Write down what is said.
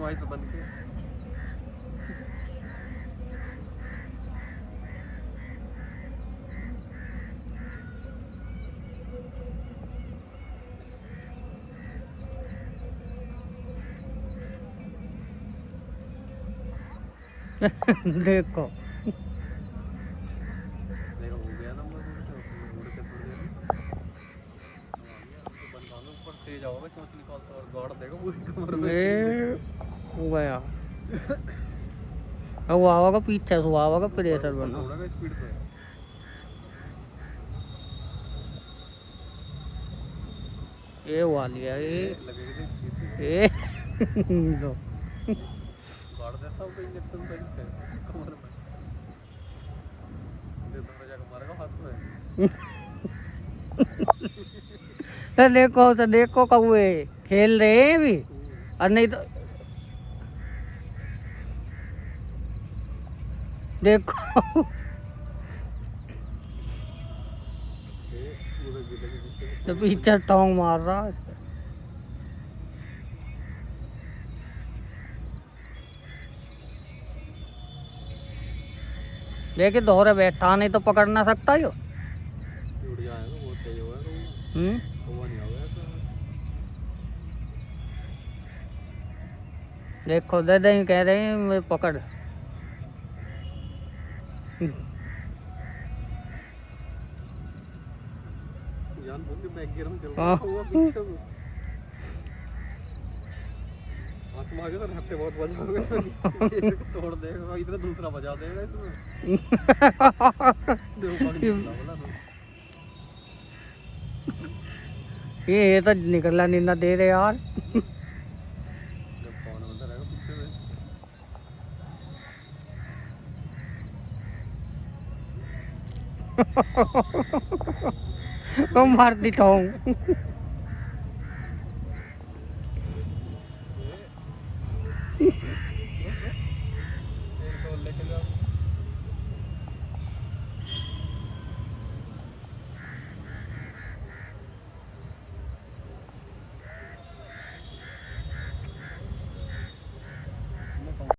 वहीं से बन के। देखो देखो हो गया ना मुझे उड़ के थोड़ी देर में ऊपर तेज आओगे चोंच निकालता और गाड़ देगा पूरी कमर में। ये हो गया अब आवागा पीछे से आवागा प्रेशर बना थोड़ा स्पीड पे ये हुआ लिया ये लगेगा लो गाड़ देता हूँ इंजेक्शन पे कमर में दे तो जाकर मारेगा हाथ में। तो देखो कौए खेल रहे हैं अभी और नहीं तो देखो तो पीछे टोंग मार रहा है लेकिन दोहरे बैठा नहीं तो पकड़ ना सकता यो। उड़ जाएगा बहुत तेज होगा कौवा नहीं आवेगा देखो दे दे कह रहे हैं मैं पकड़ जान बोल के बैक गियर में चल हाँ। रहा हुआ पीछे में हाथ मार के तो हफ्ते बहुत बजाओगे तोड़ देगा इधर दूसरा बजा देगा इसमें। देखो भाग निकला बोला तो ये तो निकलना नहीं ना दे रहे यार। जब कौन बंदा रहेगा पीछे में वो मार दी ठोंग ये